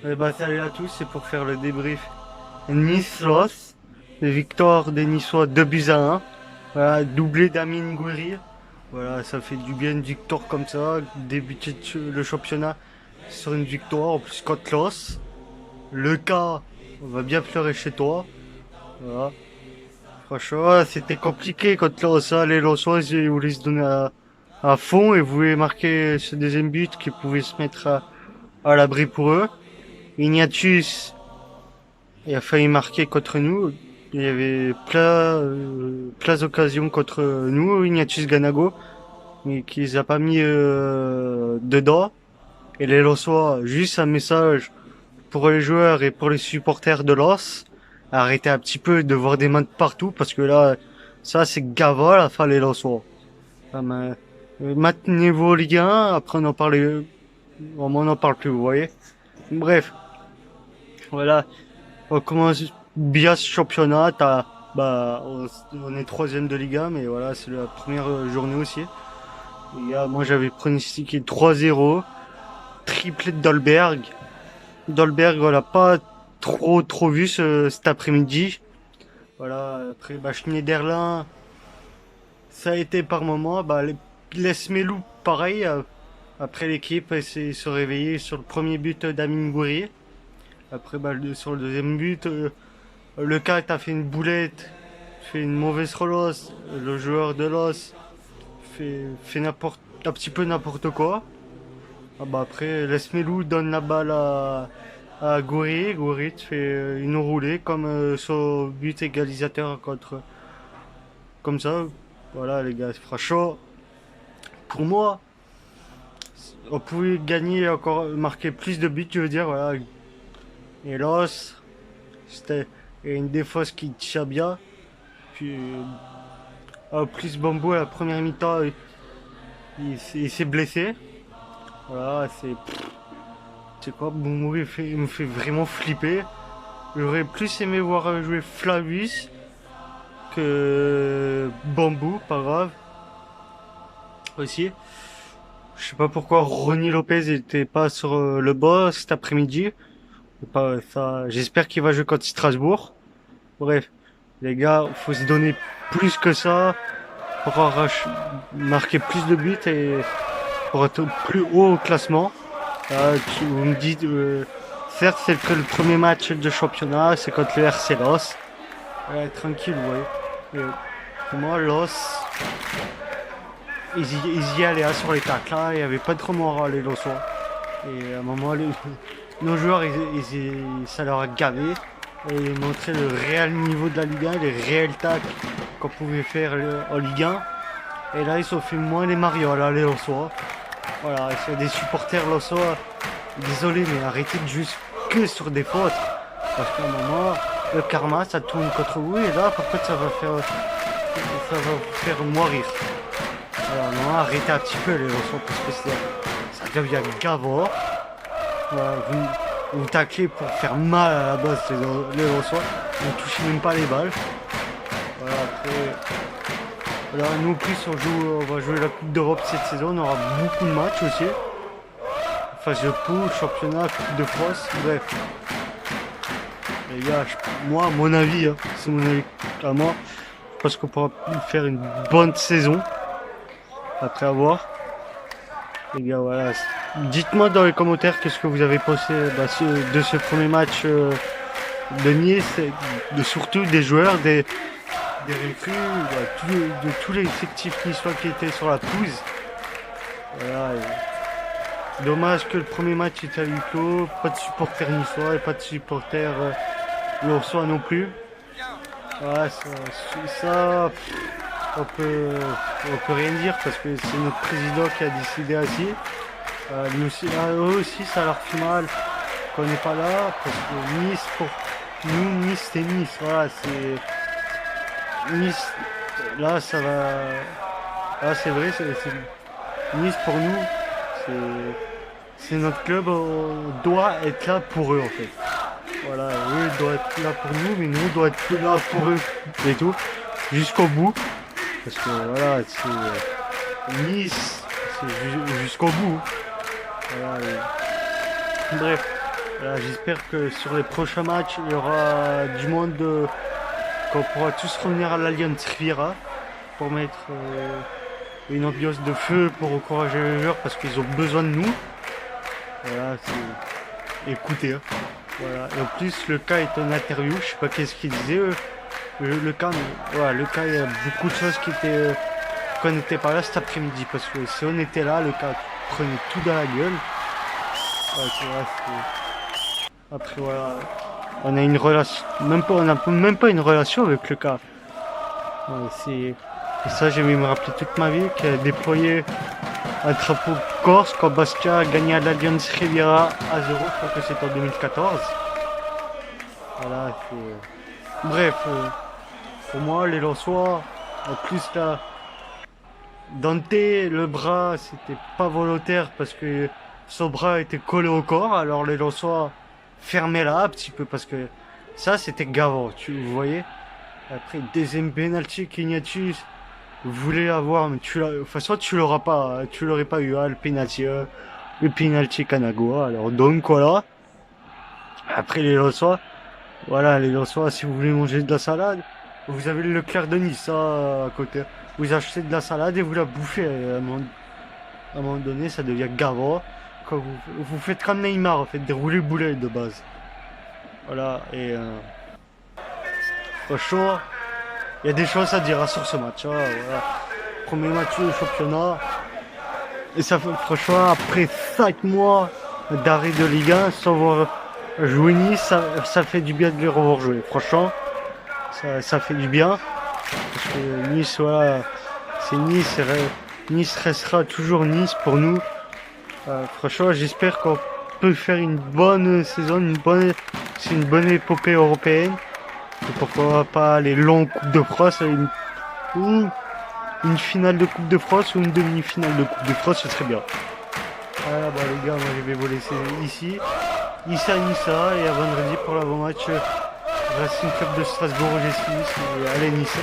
Salut à tous, c'est pour faire le débrief Nice-Los. Victoire des Niçois 2-1. Voilà, doublé d'Amine Gouiri. Voilà, ça fait du bien une victoire comme ça. Débuter le championnat sur une victoire, en plus contre Los. Le cas, on va bien pleurer chez toi. Voilà. Franchement, c'était compliqué contre Los. Hein. Les Lossois, ils voulaient se donner à fond et voulaient marquer ce deuxième but qui pouvait se mettre à l'abri pour eux. Ignatius, il a failli marquer contre nous. Il y avait plein d'occasions contre nous, Ignatius Ganago, mais qui les a pas mis dedans. Et les Lossois, juste un message pour les joueurs et pour les supporters de Los. Arrêtez un petit peu de voir des mains de partout, parce que là, ça c'est gava la fin les Lossois. Maintenez-vous en Ligue 1, après on n'en parle plus, vous voyez. Bref, voilà. On commence bien ce championnat. On est troisième de Liga, mais voilà, c'est la première journée aussi. Moi, j'avais pronostiqué 3-0, triplé de Dolberg. Dolberg, on l'a pas trop vu cet après-midi. Voilà, après, Schneiderlin, ça a été par moment. Les Smelou, pareil. Après, l'équipe s'est se réveillée sur le premier but d'Amine Gouiri. Après, sur le deuxième but, le cas a fait une boulette, fait une mauvaise relance. Le joueur de l'os fait un petit peu n'importe quoi. Après, Lesmelou donne la balle à Gouiri. Gouiri fait une roulée comme son but égalisateur contre. Comme ça. Voilà, les gars, franchement, pour moi, on pouvait gagner encore, marquer plus de buts, je veux dire. Voilà. Et l'os, c'était une défense qui tient bien. Puis, plus Bambou à la première mi-temps, il s'est blessé. Voilà, c'est quoi, Bambou il me fait vraiment flipper. J'aurais plus aimé voir jouer Flavius que Bambou, pas grave. Aussi, je sais pas pourquoi Ronny Lopez était pas sur le banc cet après-midi. Pas ça. J'espère qu'il va jouer contre Strasbourg. Bref, les gars, faut se donner plus que ça pour marquer plus de buts et pour être plus haut au classement. Vous me dites, certes, c'est que le premier match de championnat, c'est contre le RC Los. Tranquille, vous voyez. Pour moi, Los, ils y allaient hein, sur les tacles. Là, il n'y avait pas trop moral, les Lossois. Et à un moment, nos joueurs, ça leur a gavé. Et ils montraient le réel niveau de la Ligue 1, les réels tacles qu'on pouvait faire en Ligue 1. Et là, ils ont fait moins les marioles, là, les Lossois. Voilà, c'est des supporters Lossois. Désolé, mais arrêtez de jouer que sur des fautes. Parce qu'à un moment, le karma, ça tourne contre vous. Et là, par contre, ça va vous faire mourir. Alors, non, arrêtez un petit peu les Lossois parce que ça devient gavant. Voilà, vous taclez pour faire mal à la base, les Lossois. Vous ne touchez même pas les balles. Voilà, après. Alors, nous, en plus, on va jouer la Coupe d'Europe cette saison. On aura beaucoup de matchs aussi. Phase de poule, championnat, Coupe de France, bref. Les gars, moi, à mon avis, hein, c'est mon avis à moi, je pense qu'on pourra faire une bonne saison après avoir. Les gars, voilà. Dites-moi dans les commentaires qu'est-ce que vous avez pensé de ce premier match de Nice, surtout des joueurs, des recrues, de tous les effectifs niçois qui étaient sur la pelouse. Voilà, dommage que le premier match était à huis clos, pas de supporters niçois et pas de supporters lorsois non plus. Voilà, ça on peut rien dire parce que c'est notre président qui a décidé ainsi. Eux aussi, ça leur fait mal qu'on n'est pas là parce que Nice, pour nous, Nice c'est Nice. Voilà, c'est Nice. Là, ça va. Là, c'est vrai, Nice pour nous, c'est notre club, on doit être là pour eux en fait. Voilà, eux doivent être là pour nous, mais nous on doit être là pour eux et tout, jusqu'au bout. Parce que voilà, c'est Nice, c'est jusqu'au bout. Voilà, bref, Voilà, j'espère que sur les prochains matchs, il y aura du monde, qu'on pourra tous revenir à l'Allianz Riviera pour mettre une ambiance de feu pour encourager les joueurs parce qu'ils ont besoin de nous. Voilà, c'est écoutez, hein. Voilà. Et en plus, le cas est en interview, je sais pas qu'est-ce qu'il disait. Le cas, mais voilà, le cas, il y a beaucoup de choses qui étaient qu'on n'était pas là cet après-midi parce que si on était là, le cas prenait tout dans la gueule. Ouais, après voilà, on a une relation, on n'a même pas une relation avec le cas. Ouais, et ça, j'ai me rappeler toute ma vie qu'il a déployé un drapeau corse quand Bastia a gagné à l'Allianz Riviera à 0, je crois que c'était en 2014. Voilà, bref, pour moi, les Lensois, en plus là, Dante, le bras, c'était pas volontaire parce que son bras était collé au corps, alors les Lensois fermaient là un petit peu parce que ça, c'était gavant, vous voyez. Après, deuxième penalty qu'Ignatius voulait avoir, mais de toute façon, tu l'auras pas, tu l'aurais pas eu, hein, le penalty Kanagawa. Alors, donc, voilà. Après, les Lensois, voilà, les Lensois, si vous voulez manger de la salade, vous avez le Leclerc de Nice, ça, à côté. Vous achetez de la salade et vous la bouffez. À un moment donné, ça devient gavant. Quand vous faites comme Neymar, en fait, des roulés boulets de base. Voilà, et franchement, il y a des choses à dire sur ce match. Hein, voilà. Premier match du championnat. Et ça fait, franchement, après 5 mois d'arrêt de Ligue 1, sans voir jouer Nice, ça fait du bien de les revoir jouer. Franchement, ça fait du bien. Parce que Nice, voilà, c'est Nice. Nice restera toujours Nice pour nous. Franchement, j'espère qu'on peut faire une bonne saison, c'est une bonne épopée européenne. Et pourquoi pas les longues Coupes de France, ou une finale de Coupe de France ou une demi-finale de Coupe de France, ce serait bien. Voilà, bah les gars, moi je vais vous laisser ici. Issa et à vendredi pour l'avant-match Racing Club de Strasbourg, OGC Nice. Allez Nice.